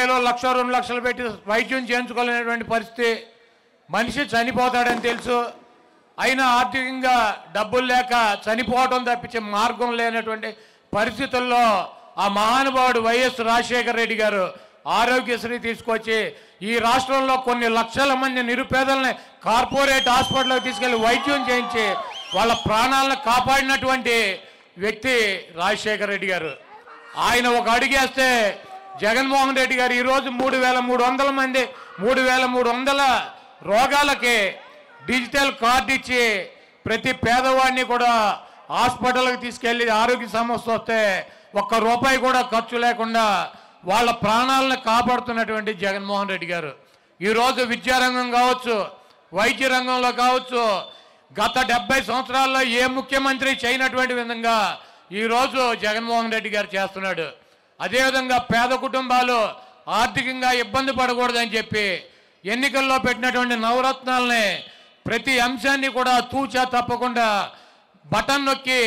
రూపాయలు 1,00,000 2 లక్షలు పెట్టి వైద్యం చేయించుకోలేనటువంటి పరిస్థితి. మనిషి చనిపోతాడని తెలుసు, అయినా ఆర్థికంగా డబ్బులు లేక చనిపోవడం తప్పించే మార్గం లేనటువంటి పరిస్థితుల్లో ఆ మహానుభావుడు వైఎస్ రాజశేఖర రెడ్డి గారు ఆరోగ్యశ్రీ తీసుకొచ్చి ఈ రాష్ట్రంలో కొన్ని లక్షల మంది నిరుపేదల్ని కార్పొరేట్ హాస్పిటల్కి తీసుకెళ్లి వైద్యం చేయించి వాళ్ళ ప్రాణాలను కాపాడినటువంటి వ్యక్తి రాజశేఖర రెడ్డి గారు. ఆయన ఒక అడుగేస్తే జగన్మోహన్ రెడ్డి గారు ఈరోజు 3,300 మంది 3,300 రోగాలకి డిజిటల్ కార్డు ఇచ్చి ప్రతి పేదవాడిని కూడా హాస్పిటల్కి తీసుకెళ్ళి ఆరోగ్య సమస్య వస్తే ₹1 కూడా ఖర్చు లేకుండా వాళ్ళ ప్రాణాలను కాపాడుతున్నటువంటి జగన్మోహన్ రెడ్డి గారు ఈరోజు విద్యారంగం కావచ్చు, వైద్య రంగంలో కావచ్చు, గత 70 సంవత్సరాల్లో ఏ ముఖ్యమంత్రి చేయనటువంటి విధంగా ఈరోజు జగన్మోహన్ రెడ్డి గారు చేస్తున్నాడు. అదేవిధంగా పేద కుటుంబాలు ఆర్థికంగా ఇబ్బంది పడకూడదని చెప్పి ఎన్నికల్లో పెట్టినటువంటి నవరత్నాలని ప్రతి అంశాన్ని కూడా తూచా తప్పకుండా బటన్ నొక్కి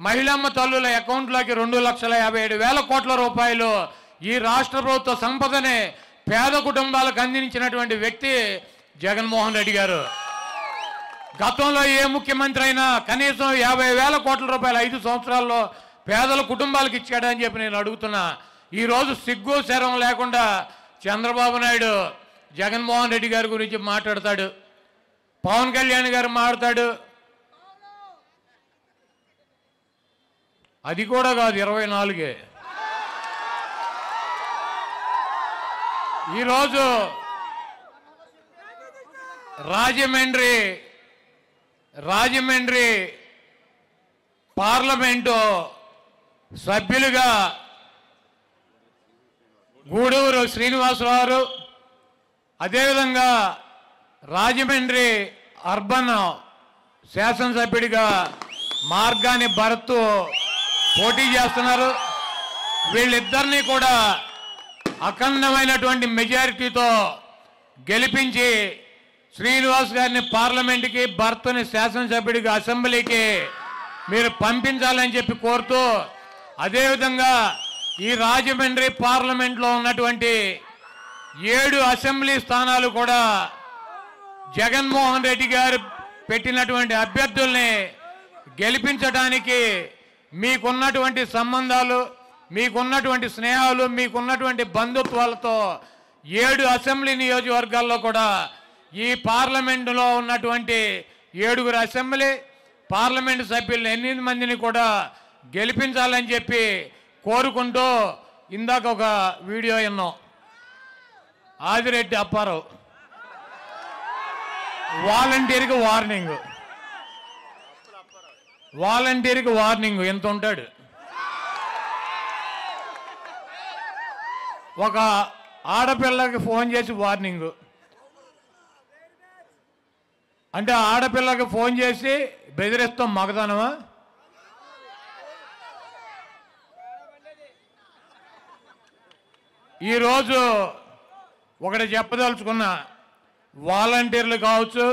మహిళమ్మ తల్లుల అకౌంట్లోకి 2,57,000 కోట్ల రూపాయలు ఈ రాష్ట్ర ప్రభుత్వ సంపదని పేద కుటుంబాలకు అందించినటువంటి వ్యక్తి జగన్మోహన్ రెడ్డి గారు. గతంలో ఏ ముఖ్యమంత్రి అయినా కనీసం 50,000 కోట్ల రూపాయలు 5 సంవత్సరాల్లో పేదల కుటుంబాలకు ఇచ్చాడని చెప్పి నేను అడుగుతున్నా. ఈరోజు సిగ్గు శరం లేకుండా చంద్రబాబు నాయుడు జగన్మోహన్ రెడ్డి గారి గురించి మాట్లాడతాడు, పవన్ కళ్యాణ్ గారు మాట్లాడతాడు. అది కూడా కాదు 24. ఈరోజు రాజమండ్రి పార్లమెంటు సభ్యులుగా గూడూరు శ్రీనివాసరావు, అదేవిధంగా రాజమండ్రి అర్బన్ శాసనసభ్యుడిగా మార్గాని భరత్ పోటీ చేస్తున్నారు. వీళ్ళిద్దరినీ కూడా అఖండమైనటువంటి మెజారిటీతో గెలిపించి శ్రీనివాస్ గారిని పార్లమెంటుకి, భరత్ని శాసనసభ్యుడిగా అసెంబ్లీకి మీరు పంపించాలని చెప్పి కోరుతూ, అదేవిధంగా ఈ రాజమండ్రి పార్లమెంట్లో ఉన్నటువంటి 7 అసెంబ్లీ స్థానాలు కూడా జగన్మోహన్ రెడ్డి గారు పెట్టినటువంటి అభ్యర్థుల్ని గెలిపించడానికి మీకున్నటువంటి సంబంధాలు, మీకున్నటువంటి స్నేహాలు, మీకున్నటువంటి బంధుత్వాలతో 7 అసెంబ్లీ నియోజకవర్గాల్లో కూడా ఈ పార్లమెంటులో ఉన్నటువంటి 7 అసెంబ్లీ పార్లమెంటు సభ్యులు 8 మందిని కూడా గెలిపించాలని చెప్పి కోరుకుంటూ ఇందాక ఒక వీడియో విన్నాం. ఆదిరెడ్డి అప్పారావు వాలంటీర్కి వార్నింగ్ ఎంత ఉంటాడు. ఒక ఆడపిల్లకి ఫోన్ చేసి వార్నింగ్ అంటే ఆడపిల్లకి ఫోన్ చేసి బెదిరిస్తాం మగతనమా? ఈరోజు ఒకటి చెప్పదలుచుకున్నా, వాలంటీర్లు కావచ్చు,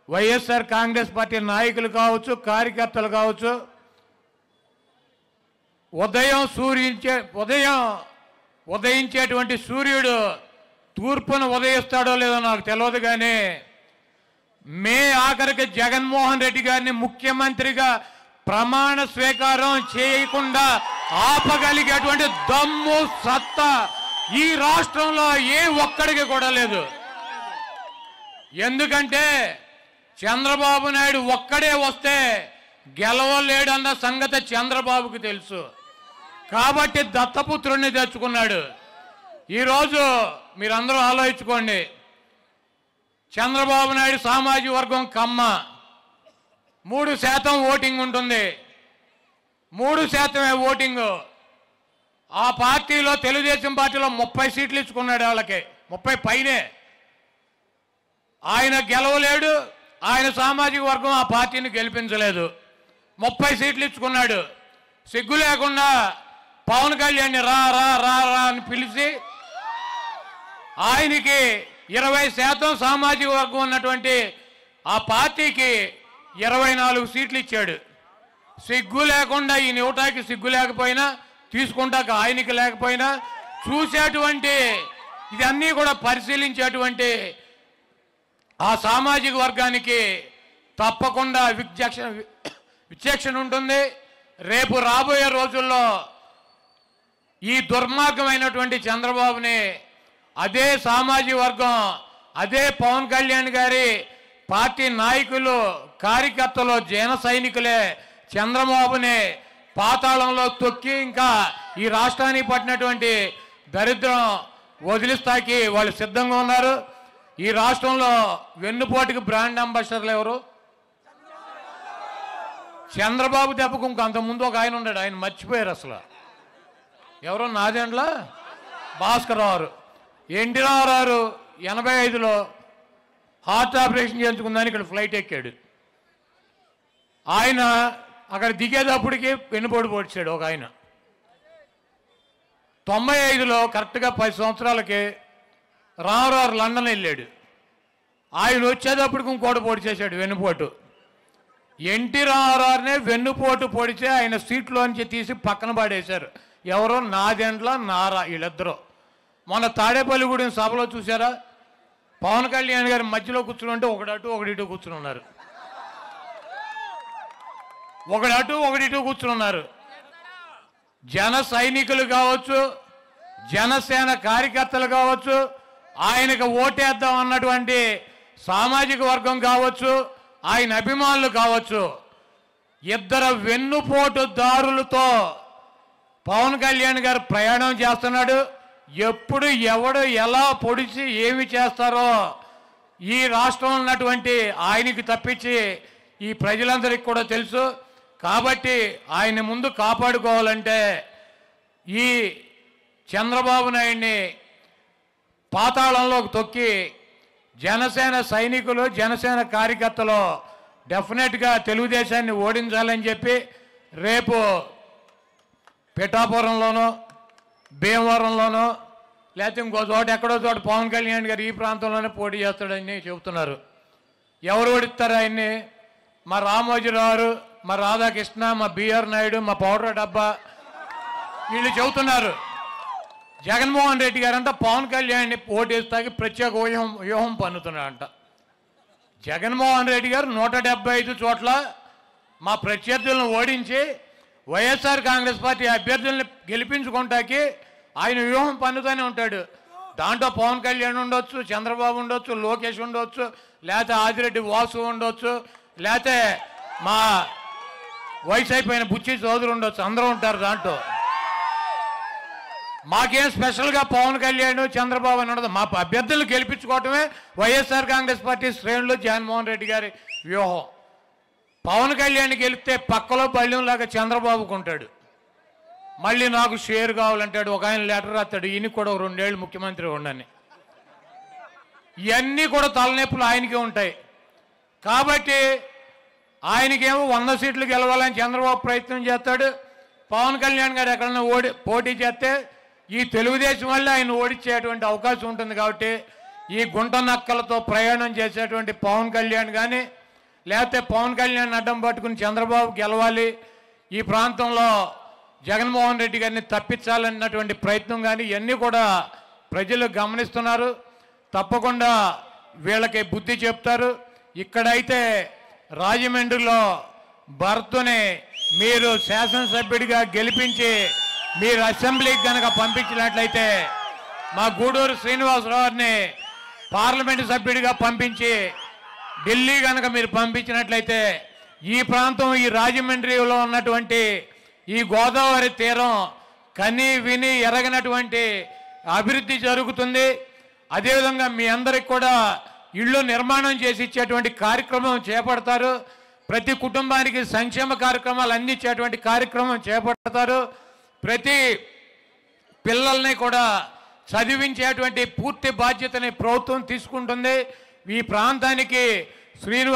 వైఎస్ఆర్ కాంగ్రెస్ పార్టీ నాయకులు కావచ్చు, కార్యకర్తలు కావచ్చు, ఉదయించేటువంటి సూర్యుడు తూర్పున ఉదయిస్తాడో లేదో నాకు తెలియదు, కానీ మే ఆఖరికి జగన్మోహన్ రెడ్డి గారిని ముఖ్యమంత్రిగా ప్రమాణ స్వీకారం చేయకుండా ఆపగలిగేటువంటి దమ్ము సత్తా ఈ రాష్ట్రంలో ఏ ఒక్కడికి కూడా లేదు. ఎందుకంటే చంద్రబాబు నాయుడు ఒక్కడే వస్తే గెలవలేడన్న సంగతి చంద్రబాబుకి తెలుసు, కాబట్టి దత్తపుత్రుడిని తెచ్చుకున్నాడు. ఈరోజు మీరందరూ ఆలోచించుకోండి, చంద్రబాబు నాయుడు సామాజిక వర్గం కమ్మ, 3% ఓటింగ్ ఉంటుంది, 3% ఓటింగు. ఆ పార్టీలో తెలుగుదేశం పార్టీలో 30 సీట్లు ఇచ్చుకున్నాడు, వాళ్ళకి 30 పైనే. ఆయన గెలవలేడు, ఆయన సామాజిక వర్గం ఆ పార్టీని గెలిపించలేదు, 30 సీట్లు ఇచ్చుకున్నాడు. సిగ్గు లేకుండా పవన్ కళ్యాణ్ రా రా రా రా అని పిలిచి ఆయనకి 20% సామాజిక వర్గం ఉన్నటువంటి ఆ పార్టీకి 24 సీట్లు ఇచ్చాడు. సిగ్గు లేకుండా ఈ ఇవ్వటానికి సిగ్గు లేకపోయినా, తీసుకుంటాక ఆయనకి లేకపోయినా, చూసేటువంటి ఇదన్నీ కూడా పరిశీలించేటువంటి ఆ సామాజిక వర్గానికి తప్పకుండా విచక్షణ ఉంటుంది. రేపు రాబోయే రోజుల్లో ఈ దుర్మార్గమైనటువంటి చంద్రబాబుని అదే సామాజిక వర్గం, అదే పవన్ కళ్యాణ్ గారి పార్టీ నాయకులు, కార్యకర్తలు, జన సైనికులే చంద్రబాబుని పాతాళంలో తొక్కి ఇంకా ఈ రాష్ట్రానికి పట్టినటువంటి దరిద్రం వదిలిస్తాకి వాళ్ళు సిద్ధంగా ఉన్నారు. ఈ రాష్ట్రంలో వెన్నుపోటుకి బ్రాండ్ అంబాసిడర్లు ఎవరు? చంద్రబాబు దెబ్బకు ఇంకంతకుముందు ఒక ఆయన ఉన్నాడు, ఆయన మర్చిపోయారు అసలు. ఎవరో Nadendla Bhaskar Rao. NT Ramarao 85లో heart operation చేయించుకుందని ఇక్కడ ఫ్లైట్ ఎక్కాడు. ఆయన అక్కడ దిగేటప్పటికి వెన్నుపోటు పొడిచాడు ఒక ఆయన. 95లో కరెక్ట్గా 10 సంవత్సరాలకి రామారావు లండన్ వెళ్ళాడు. ఆయన వచ్చేటప్పటికి ఇంకోటి పొడి చేశాడు వెన్నుపోటు. ఎన్టీ రామారావునే వెన్నుపోటు పొడిచే ఆయన సీట్లోంచి తీసి పక్కన పడేశారు. ఎవరో నాదెండ్ల నారా వీళ్ళిద్దరూ. మొన్న తాడేపల్లిగూడెం సభలో చూసారా, పవన్ కళ్యాణ్ గారి మధ్యలో కూర్చుని ఒకడటు ఒకడిటు కూర్చుని ఉన్నారు. ఒకడటు ఒకడిటు కూర్చుని ఉన్నారు. జన సైనికులు కావచ్చు, జనసేన కార్యకర్తలు కావచ్చు, ఆయనకు ఓటేద్దాం అన్నటువంటి సామాజిక వర్గం కావచ్చు, ఆయన అభిమానులు కావచ్చు, ఇద్దరు వెన్నుపోటుదారులతో పవన్ కళ్యాణ్ గారు ప్రయాణం చేస్తున్నాడు. ఎప్పుడు ఎవడు ఎలా పొడిచి ఏమి చేస్తారో ఈ రాష్ట్రంలో ఉన్నటువంటి ఆయనకి తప్పించి ఈ ప్రజలందరికీ కూడా తెలుసు. కాబట్టి ఆయన ముందు కాపాడుకోవాలంటే ఈ చంద్రబాబు నాయుడిని పాతాళంలోకి తొక్కి జనసేన సైనికులు, జనసేన కార్యకర్తలు డెఫినెట్గా తెలుగుదేశాన్ని ఓడించాలని చెప్పి రేపు పిఠాపురంలోనో, భీమవరంలోనో, లేకపోతే ఇంకో చోట ఎక్కడో చోట పవన్ కళ్యాణ్ గారు ఈ ప్రాంతంలోనే పోటీ చేస్తాడని చెబుతున్నారు. ఎవరు ఓడిస్తారు ఆయన్ని? మా రామోజీరావు, మా రాధాకృష్ణ, మా బిఆర్ నాయుడు, మా పౌడర్ డబ్బా వీళ్ళు చెబుతున్నారు. జగన్మోహన్ రెడ్డి గారంట పవన్ కళ్యాణ్ని ఓటేస్తాకి ప్రత్యేక వ్యూహం పన్నుతున్నారంట. జగన్మోహన్ రెడ్డి గారు 175 చోట్ల మా ప్రత్యర్థులను ఓడించి వైఎస్ఆర్ కాంగ్రెస్ పార్టీ అభ్యర్థుల్ని గెలిపించుకుంటాకి ఆయన వ్యూహం పన్నుతూనే ఉంటాడు. దాంట్లో పవన్ కళ్యాణ్ ఉండొచ్చు, చంద్రబాబు ఉండొచ్చు, లోకేష్ ఉండొచ్చు, లేకపోతే ఆదిరెడ్డి వాసు ఉండొచ్చు, లేకపోతే మా వయసు అయిపోయిన బుచ్చి చౌదరి ఉండొచ్చు, అందరూ ఉంటారు దాంట్లో. మాకేం స్పెషల్గా పవన్ కళ్యాణ్, చంద్రబాబు అని ఉండదు. మా అభ్యర్థులను గెలిపించుకోవటమే వైఎస్ఆర్ కాంగ్రెస్ పార్టీ శ్రేణులు జగన్మోహన్ రెడ్డి గారి వ్యూహం. పవన్ కళ్యాణ్ గెలిస్తే పక్కలో బల్యంలాగా చంద్రబాబుకు ఉంటాడు. మళ్ళీ నాకు షేర్ కావాలంటాడు. ఒక ఆయన లెటర్ రాస్తాడు, ఈయనకి కూడా 2 ఏళ్ళు ముఖ్యమంత్రి ఉండని. ఇవన్నీ కూడా తలనొప్పులు ఆయనకే ఉంటాయి. కాబట్టి ఆయనకేమో 100 సీట్లు గెలవాలని చంద్రబాబు ప్రయత్నం చేస్తాడు. పవన్ కళ్యాణ్ గారు ఎక్కడన్నా పోటీ చేస్తే ఈ తెలుగుదేశం వల్ల ఆయన ఓడించేటువంటి అవకాశం ఉంటుంది. కాబట్టి ఈ గుంట నక్కలతో ప్రయాణం చేసేటువంటి పవన్ కళ్యాణ్ కానీ, లేకపోతే పవన్ కళ్యాణ్ అడ్డం పట్టుకుని చంద్రబాబు గెలవాలి, ఈ ప్రాంతంలో జగన్మోహన్ రెడ్డి గారిని తప్పించాలన్నటువంటి ప్రయత్నం కానీ ఇవన్నీ కూడా ప్రజలు గమనిస్తున్నారు. తప్పకుండా వీళ్ళకి బుద్ధి చెప్తారు. ఇక్కడైతే రాజమండ్రిలో భరత్ని మీరు శాసనసభ్యుడిగా గెలిపించి మీరు అసెంబ్లీకి కనుక పంపించినట్లయితే, మా గూడూరు శ్రీనివాసరావుని పార్లమెంటు సభ్యుడిగా పంపించి ఢిల్లీ కనుక మీరు పంపించినట్లయితే ఈ ప్రాంతం, ఈ రాజమండ్రిలో ఉన్నటువంటి ఈ గోదావరి తీరం కని విని ఎరగనటువంటి అభివృద్ధి జరుగుతుంది. అదేవిధంగా మీ అందరికి కూడా ఇళ్ళు నిర్మాణం చేసి ఇచ్చేటువంటి కార్యక్రమం చేపడతారు. ప్రతి కుటుంబానికి సంక్షేమ కార్యక్రమాలు అందించేటువంటి కార్యక్రమం చేపడతారు. ప్రతి పిల్లల్ని కూడా చదివించేటువంటి పూర్తి బాధ్యతని ప్రభుత్వం తీసుకుంటుంది. ఈ ప్రాంతానికి శ్రీనివాస్